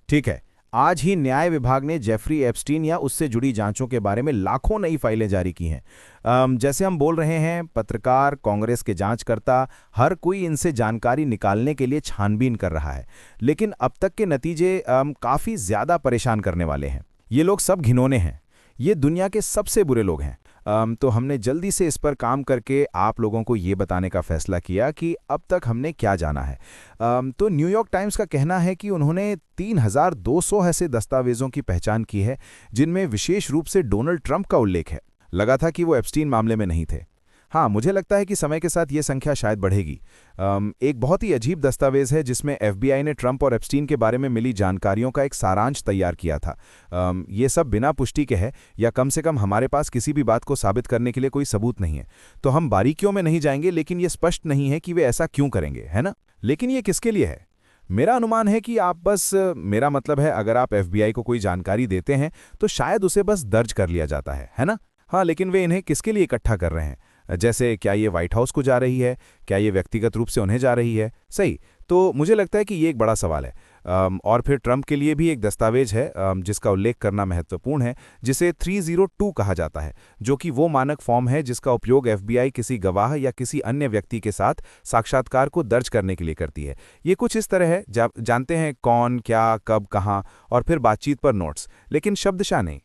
ठीक है। आज ही न्याय विभाग ने जेफरी एप्स्टीन या उससे जुड़ी जांचों के बारे में लाखों नई फाइलें जारी की हैं। जैसे हम बोल रहे हैं, पत्रकार, कांग्रेस के जांचकर्ता, हर कोई इनसे जानकारी निकालने के लिए छानबीन कर रहा है। लेकिन अब तक के नतीजे काफ़ी ज़्यादा परेशान करने वाले हैं। ये लोग सब घिनौने हैं। ये दुनिया के सबसे बुरे लोग हैं। तो हमने जल्दी से इस पर काम करके आप लोगों को ये बताने का फैसला किया कि अब तक हमने क्या जाना है। तो न्यूयॉर्क टाइम्स का कहना है कि उन्होंने 3,200 ऐसे दस्तावेज़ों की पहचान की है, जिनमें विशेष रूप से डोनाल्ड ट्रंप का उल्लेख है। लगा था कि वो एप्स्टीन मामले में नहीं थे। हाँ, मुझे लगता है कि समय के साथ ये संख्या शायद बढ़ेगी। एक बहुत ही अजीब दस्तावेज है जिसमें एफबीआई ने ट्रंप और एप्स्टीन के बारे में मिली जानकारियों का एक सारांश तैयार किया था। ये सब बिना पुष्टि के है, या कम से कम हमारे पास किसी भी बात को साबित करने के लिए कोई सबूत नहीं है। तो हम बारीकियों में नहीं जाएंगे, लेकिन ये स्पष्ट नहीं है कि वे ऐसा क्यों करेंगे, है ना? लेकिन ये किसके लिए है? मेरा अनुमान है कि आप बस मेरा मतलब है, अगर आप एफबीआई को कोई जानकारी देते हैं तो शायद उसे बस दर्ज कर लिया जाता है ना? हाँ, लेकिन वे इन्हें किसके लिए इकट्ठा कर रहे हैं? जैसे क्या ये व्हाइट हाउस को जा रही है? क्या ये व्यक्तिगत रूप से उन्हें जा रही है? सही। तो मुझे लगता है कि ये एक बड़ा सवाल है। और फिर ट्रंप के लिए भी एक दस्तावेज है जिसका उल्लेख करना महत्वपूर्ण है, जिसे 302 कहा जाता है, जो कि वो मानक फॉर्म है जिसका उपयोग एफबीआई किसी गवाह या किसी अन्य व्यक्ति के साथ साक्षात्कार को दर्ज करने के लिए करती है। ये कुछ इस तरह है, जानते हैं कौन, क्या, कब, कहाँ, और फिर बातचीत पर नोट्स, लेकिन शब्दशः नहीं।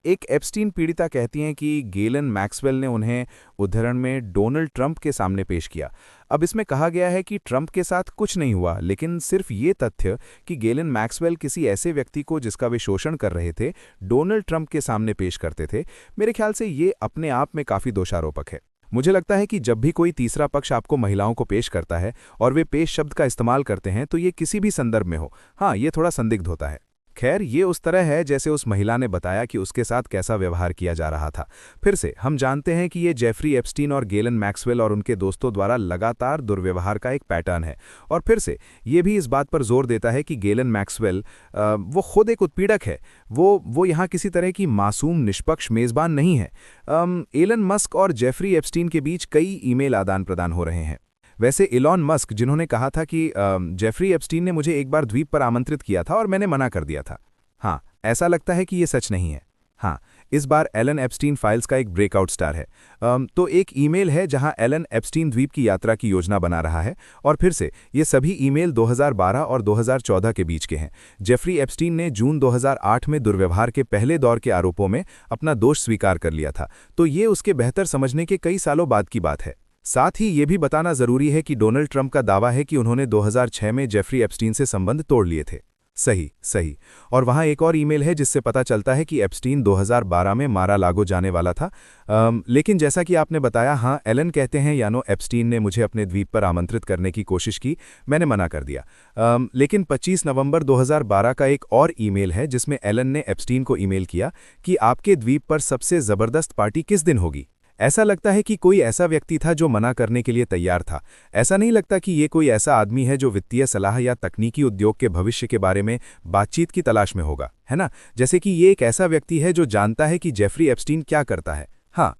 एक एप्स्टीन पीड़िता कहती हैं कि गेलन मैक्सवेल ने उन्हें उद्धरण में डोनाल्ड ट्रंप के सामने पेश किया। अब इसमें कहा गया है कि ट्रंप के साथ कुछ नहीं हुआ, लेकिन सिर्फ ये तथ्य कि गेलन मैक्सवेल किसी ऐसे व्यक्ति को जिसका वे शोषण कर रहे थे, डोनाल्ड ट्रंप के सामने पेश करते थे, मेरे ख्याल से ये अपने आप में काफ़ी दोषारोपक है। मुझे लगता है कि जब भी कोई तीसरा पक्ष आपको महिलाओं को पेश करता है और वे पेश शब्द का इस्तेमाल करते हैं, तो ये किसी भी संदर्भ में हो, हाँ, ये थोड़ा संदिग्ध होता है। खैर, ये उस तरह है जैसे उस महिला ने बताया कि उसके साथ कैसा व्यवहार किया जा रहा था। फिर से हम जानते हैं कि ये जेफरी एप्स्टीन और गेलन मैक्सवेल और उनके दोस्तों द्वारा लगातार दुर्व्यवहार का एक पैटर्न है। और फिर से ये भी इस बात पर जोर देता है कि गेलन मैक्सवेल वो खुद एक उत्पीड़क है। वो यहाँ किसी तरह की मासूम निष्पक्ष मेज़बान नहीं है। एलन मस्क और जेफरी एप्स्टीन के बीच कई ईमेल आदान प्रदान हो रहे हैं। वैसे इलॉन मस्क, जिन्होंने कहा था कि जेफरी एप्स्टीन ने मुझे एक बार द्वीप पर आमंत्रित किया था और मैंने मना कर दिया था। हाँ, ऐसा लगता है कि ये सच नहीं है। हाँ, इस बार एलन एप्स्टीन फाइल्स का एक ब्रेकआउट स्टार है। तो एक ईमेल है जहां एलन एप्स्टीन द्वीप की यात्रा की योजना बना रहा है, और फिर से ये सभी ईमेल 2012 और 2014 के बीच के हैं। जेफरी एप्स्टीन ने जून 2008 में दुर्व्यवहार के पहले दौर के आरोपों में अपना दोष स्वीकार कर लिया था, तो ये उसके बेहतर समझने के कई सालों बाद की बात है। साथ ही ये भी बताना जरूरी है कि डोनाल्ड ट्रंप का दावा है कि उन्होंने 2006 में जेफरी एप्स्टीन से संबंध तोड़ लिए थे। सही सही। और वहाँ एक और ईमेल है जिससे पता चलता है कि एप्स्टीन 2012 में मारा लागो जाने वाला था। लेकिन जैसा कि आपने बताया, हाँ, एलन कहते हैं यानो एप्स्टीन ने मुझे अपने द्वीप पर आमंत्रित करने की कोशिश की, मैंने मना कर दिया। लेकिन 25 नवंबर 2012 का एक और ईमेल है जिसमें एलन ने एप्स्टीन को ईमेल किया कि आपके द्वीप पर सबसे ज़बरदस्त पार्टी किस दिन होगी। ऐसा लगता है कि कोई ऐसा व्यक्ति था जो मना करने के लिए तैयार था। ऐसा नहीं लगता कि ये कोई ऐसा आदमी है जो वित्तीय सलाह या तकनीकी उद्योग के भविष्य के बारे में बातचीत की तलाश में होगा, है ना? जैसे कि ये एक ऐसा व्यक्ति है जो जानता है कि जेफरी एप्स्टीन क्या करता है। हाँ,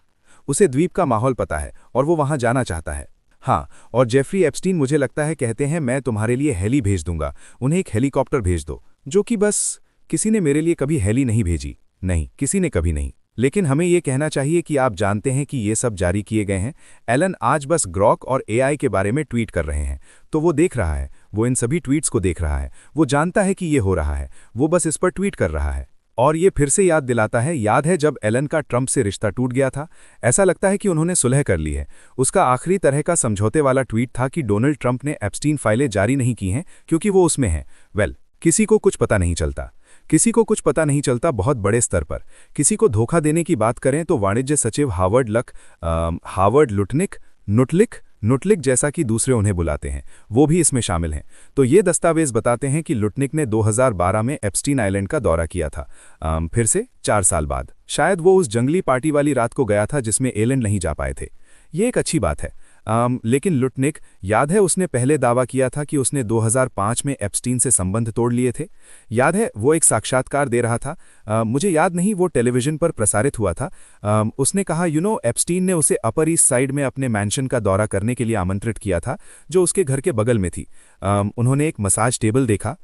उसे द्वीप का माहौल पता है और वो वहाँ जाना चाहता है। हाँ, और जेफरी एप्स्टीन, मुझे लगता है, कहते हैं मैं तुम्हारे लिए हेली भेज दूंगा, उन्हें एक हेलीकॉप्टर भेज दो। जो कि बस किसी ने मेरे लिए कभी हेली नहीं भेजी, नहीं, किसी ने कभी नहीं। लेकिन हमें ये कहना चाहिए कि आप जानते हैं कि ये सब जारी किए गए हैं। एलन आज बस ग्रॉक और एआई के बारे में ट्वीट कर रहे हैं, तो वो देख रहा है, वो इन सभी ट्वीट्स को देख रहा है, वो जानता है कि ये हो रहा है, वो बस इस पर ट्वीट कर रहा है। और ये फिर से याद दिलाता है, याद है जब एलन का ट्रंप से रिश्ता टूट गया था? ऐसा लगता है कि उन्होंने सुलह कर ली है। उसका आखिरी तरह का समझौते वाला ट्वीट था कि डोनाल्ड ट्रंप ने एप्स्टीन फाइलें जारी नहीं की हैं क्योंकि वो उसमें हैं। किसी को कुछ पता नहीं चलता, किसी को कुछ पता नहीं चलता बहुत बड़े स्तर पर। किसी को धोखा देने की बात करें तो वाणिज्य सचिव हावर्ड नुटलिक जैसा कि दूसरे उन्हें बुलाते हैं, वो भी इसमें शामिल हैं। तो ये दस्तावेज बताते हैं कि लुटनिक ने 2012 में एप्स्टीन आइलैंड का दौरा किया था, फिर से 4 साल बाद। शायद वो उस जंगली पार्टी वाली रात को गया था जिसमें एलन नहीं जा पाए थे। ये एक अच्छी बात है। लेकिन लुटनिक, याद है उसने पहले दावा किया था कि उसने 2005 में एप्स्टीन से संबंध तोड़ लिए थे। याद है वो एक साक्षात्कार दे रहा था, मुझे याद नहीं वो टेलीविजन पर प्रसारित हुआ था। उसने कहा एप्स्टीन ने उसे अपर ईस्ट साइड में अपने मैंशन का दौरा करने के लिए आमंत्रित किया था जो उसके घर के बगल में थी। उन्होंने एक मसाज टेबल देखा,